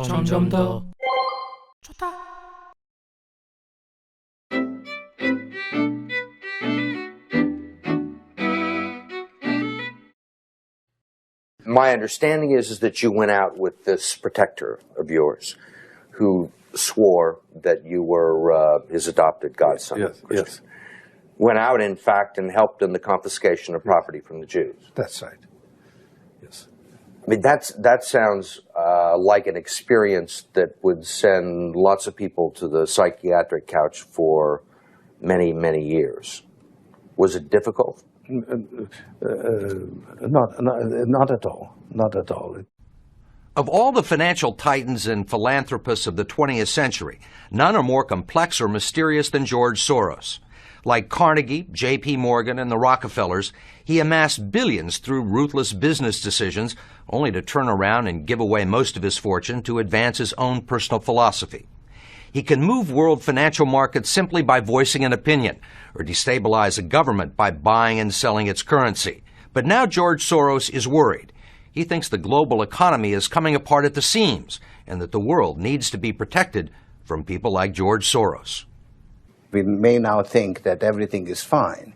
점점 더 좋다. My understanding is that you went out with this protector of yours who swore that you were his adopted godson. Yes. Went out, in fact, and helped in the confiscation of property from the Jews. That's right. Yes. I mean, that sounds like an experience that would send lots of people to the psychiatric couch for many, many years. Was it difficult? Not at all. Not at all. Of all the financial titans and philanthropists of the 20th century, none are more complex or mysterious than George Soros. Like Carnegie, J.P. Morgan, and the Rockefellers, he amassed billions through ruthless business decisions, only to turn around and give away most of his fortune to advance his own personal philosophy. He can move world financial markets simply by voicing an opinion, or destabilize a government by buying and selling its currency. But now George Soros is worried. He thinks the global economy is coming apart at the seams, and that the world needs to be protected from people like George Soros. We may now think that everything is fine,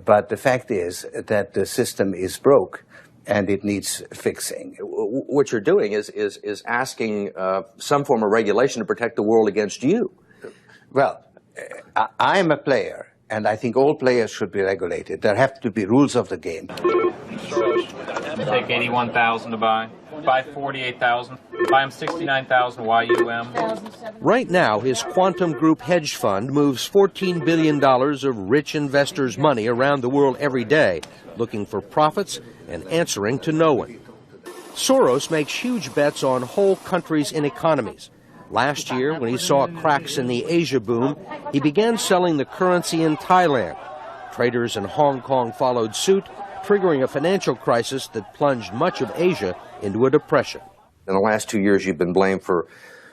but the fact is that the system is broke and it needs fixing. What you're doing is asking some form of regulation to protect the world against you. Well, I am a player, and I think all players should be regulated. There have to be rules of the game. Take 81,000 to buy. Buy 48,000. Buy him 69,000 YUM. Right now, his Quantum Group hedge fund moves $14 billion of rich investors' money around the world every day, looking for profits and answering to no one. Soros makes huge bets on whole countries and economies. Last year, when he saw cracks in the Asia boom, he began selling the currency in Thailand. Traders in Hong Kong followed suit, triggering a financial crisis that plunged much of Asia into a depression. In the last 2 years, you've been blamed for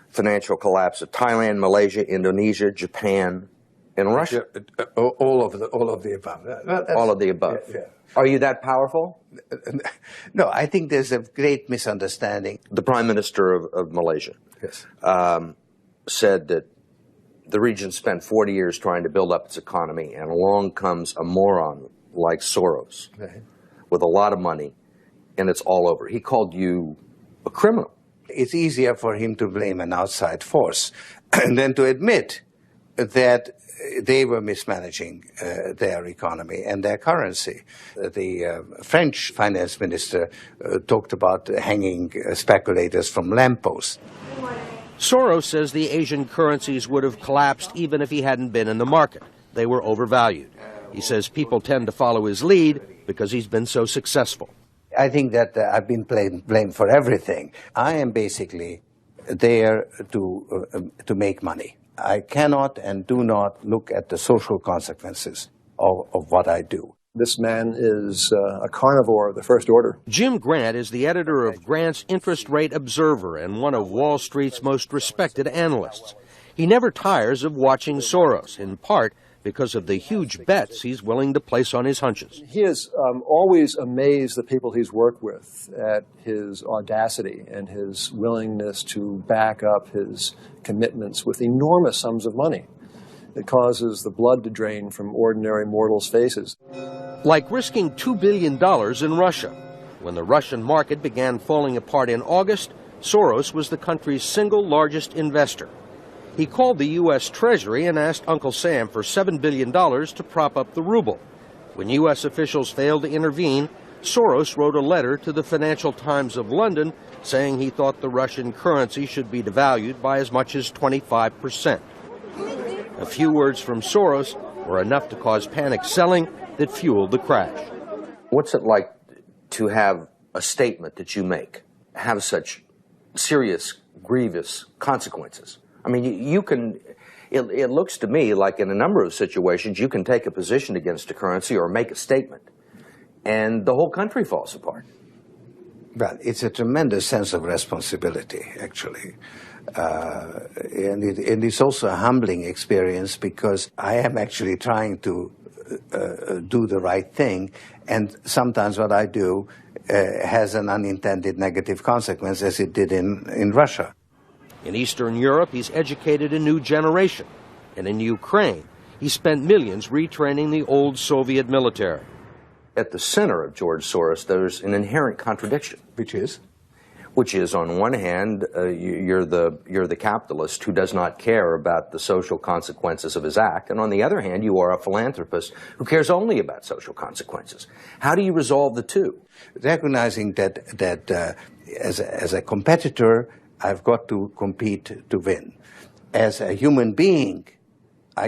financial collapse of Thailand, Malaysia, Indonesia, Japan, and Russia. All of the above. All of the above. Yeah. Are you that powerful? No, I think there's a great misunderstanding. The Prime Minister of Malaysia said that the region spent 40 years trying to build up its economy, and along comes a moron like Soros with a lot of money, and it's all over. He called you a criminal. It's easier for him to blame an outside force than to admit that they were mismanaging their economy and their currency. The French finance minister talked about hanging speculators from lampposts. Soros says the Asian currencies would have collapsed even if he hadn't been in the market. They were overvalued. He says people tend to follow his lead because he's been so successful. I think that I've been blamed for everything. I am basically there to make money. I cannot and do not look at the social consequences of what I do. This man is a carnivore of the first order. Jim Grant is the editor of Grant's Interest Rate Observer and one of Wall Street's most respected analysts. He never tires of watching Soros, in part because of the huge bets he's willing to place on his hunches. He has always amazed the people he's worked with at his audacity and his willingness to back up his commitments with enormous sums of money. It causes the blood to drain from ordinary mortals' faces. Like risking $2 billion in Russia. When the Russian market began falling apart in August, Soros was the country's single largest investor. He called the U.S. Treasury and asked Uncle Sam for $7 billion to prop up the ruble. When U.S. officials failed to intervene, Soros wrote a letter to the Financial Times of London saying he thought the Russian currency should be devalued by as much as 25%. A few words from Soros were enough to cause panic selling that fueled the crash. What's it like to have a statement that you make have such serious, grievous consequences? I mean, you can, it looks to me like in a number of situations you can take a position against a currency or make a statement, and the whole country falls apart. Well, it's a tremendous sense of responsibility, actually. And it's also a humbling experience because I am actually trying to do the right thing, and sometimes what I do has an unintended negative consequence, as it did in Russia. In Eastern Europe, he's educated a new generation. And in Ukraine, he spent millions retraining the old Soviet military. At the center of George Soros, there's an inherent contradiction. Which is? Which is, on one hand, you're the capitalist who does not care about the social consequences of his act, and on the other hand, you are a philanthropist who cares only about social consequences. How do you resolve the two? Recognizing that as a competitor, I've got to compete to win. As a human being, I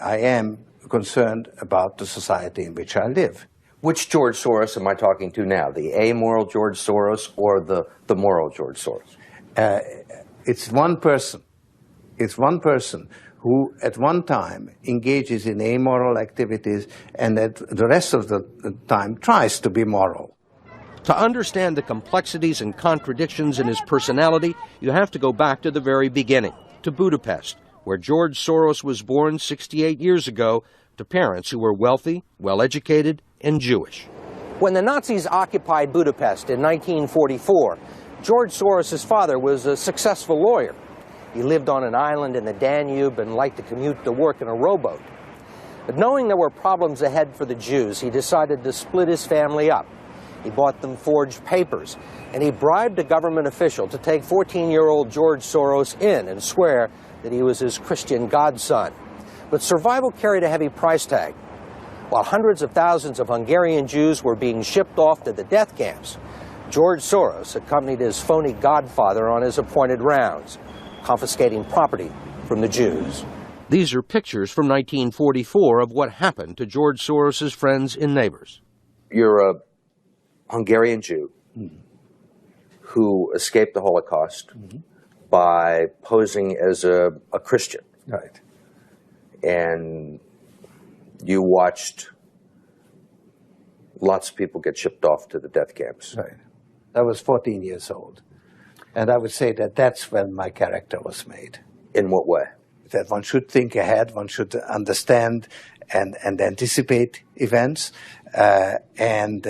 am concerned about the society in which I live. Which George Soros am I talking to now? The amoral George Soros or the moral George Soros? It's one person. It's one person who at one time engages in amoral activities and at the rest of the time tries to be moral. To understand the complexities and contradictions in his personality, you have to go back to the very beginning, to Budapest, where George Soros was born 68 years ago to parents who were wealthy, well-educated, and Jewish. When the Nazis occupied Budapest in 1944, George Soros' father was a successful lawyer. He lived on an island in the Danube and liked to commute to work in a rowboat. But knowing there were problems ahead for the Jews, he decided to split his family up. He bought them forged papers, and he bribed a government official to take 14-year-old George Soros in and swear that he was his Christian godson. But survival carried a heavy price tag. While hundreds of thousands of Hungarian Jews were being shipped off to the death camps, George Soros accompanied his phony godfather on his appointed rounds, confiscating property from the Jews. These are pictures from 1944 of what happened to George Soros' friends and neighbors. You're a Hungarian Jew who escaped the Holocaust by posing as a Christian. Right. And you watched lots of people get shipped off to the death camps. Right. I was 14 years old. And I would say that that's when my character was made. In what way? That one should think ahead, one should understand and anticipate events, and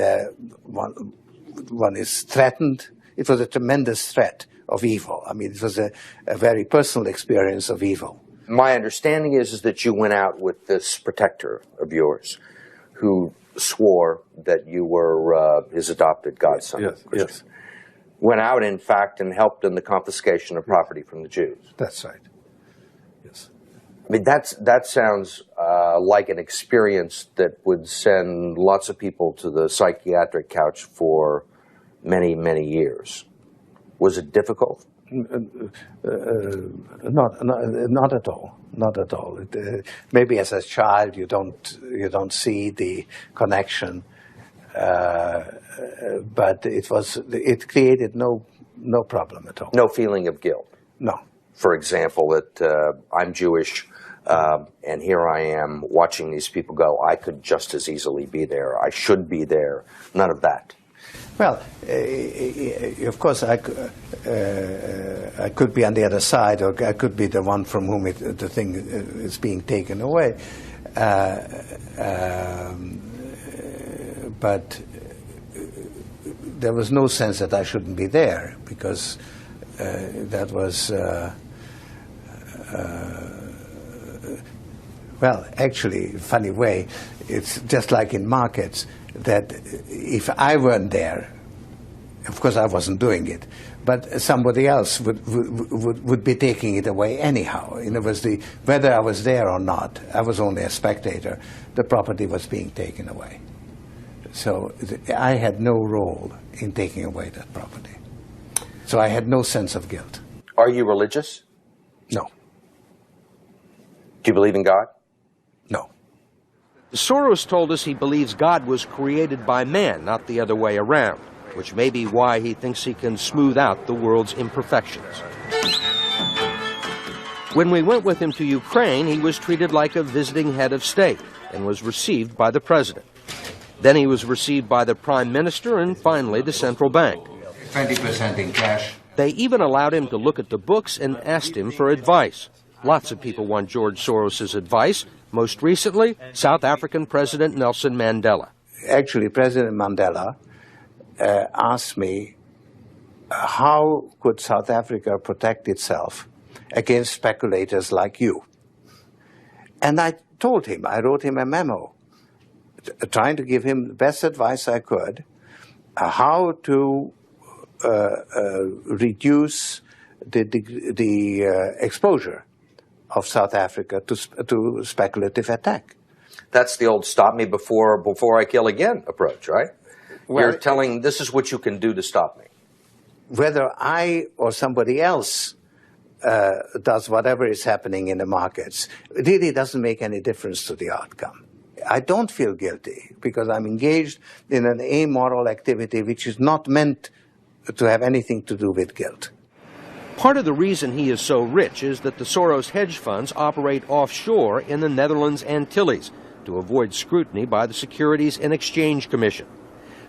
one is threatened. It was a tremendous threat of evil. I mean, it was a very personal experience of evil. My understanding is that you went out with this protector of yours who swore that you were his adopted godson. Yes, yes. Went out, in fact, and helped in the confiscation of property from the Jews. That's right. Yes. I mean, that sounds like an experience that would send lots of people to the psychiatric couch for many, many years. Was it difficult? Not at all. Not at all. Maybe as a child you don't see the connection, but it created no problem at all. No feeling of guilt. No. For example, that I'm Jewish, and here I am watching these people go. I could just as easily be there. I should be there. None of that. Well, of course, I could be on the other side, or I could be the one from whom the thing is being taken away. But there was no sense that I shouldn't be there, because that was, well, actually, funny way, it's just like in markets, that if I weren't there, of course I wasn't doing it, but somebody else would be taking it away anyhow. In other words, whether I was there or not, I was only a spectator, the property was being taken away. So I had no role in taking away that property. So I had no sense of guilt. Are you religious? No. Do you believe in God? No. Soros told us he believes God was created by man, not the other way around, which may be why he thinks he can smooth out the world's imperfections. When we went with him to Ukraine, he was treated like a visiting head of state and was received by the president. Then he was received by the prime minister and finally the central bank. 20% in cash. They even allowed him to look at the books and asked him for advice. Lots of people want George Soros' advice. Most recently, South African President Nelson Mandela. Actually, President Mandela asked me how could South Africa protect itself against speculators like you? And I told him, I wrote him a memo, trying to give him the best advice I could, how to reduce the exposure of South Africa to speculative attack. That's the old stop me before I kill again approach, right? Well, you're telling this is what you can do to stop me. Whether I or somebody else does whatever is happening in the markets, it really doesn't make any difference to the outcome. I don't feel guilty because I'm engaged in an amoral activity which is not meant to have anything to do with guilt. Part of the reason he is so rich is that the Soros hedge funds operate offshore in the Netherlands Antilles to avoid scrutiny by the Securities and Exchange Commission.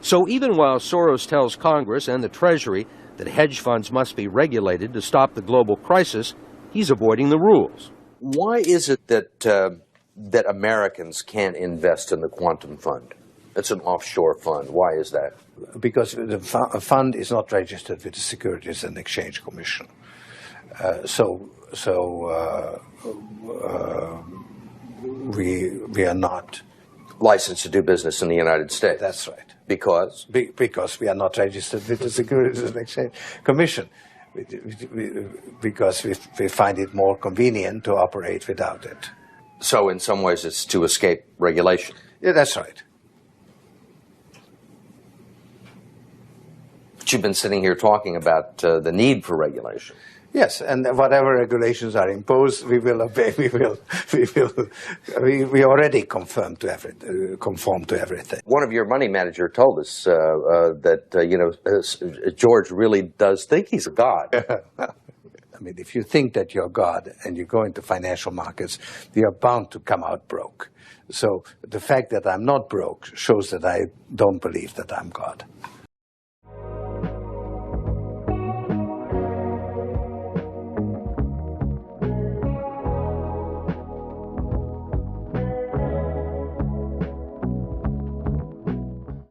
So even while Soros tells Congress and the Treasury that hedge funds must be regulated to stop the global crisis, he's avoiding the rules. Why is it that Americans can't invest in the quantum fund? It's an offshore fund. Why is that? Because the fund is not registered with the Securities and Exchange Commission. We are not licensed to do business in the United States. That's right. Because? Because we are not registered with the Securities and Exchange Commission. Because we find it more convenient to operate without it. So in some ways it's to escape regulation. Yeah, that's right. But you've been sitting here talking about the need for regulation. Yes, and whatever regulations are imposed, we will obey. We already conform to everything. One of your money manager told us that George really does think he's a god. I mean, if you think that you're God and you go into financial markets, you're bound to come out broke. So the fact that I'm not broke shows that I don't believe that I'm God.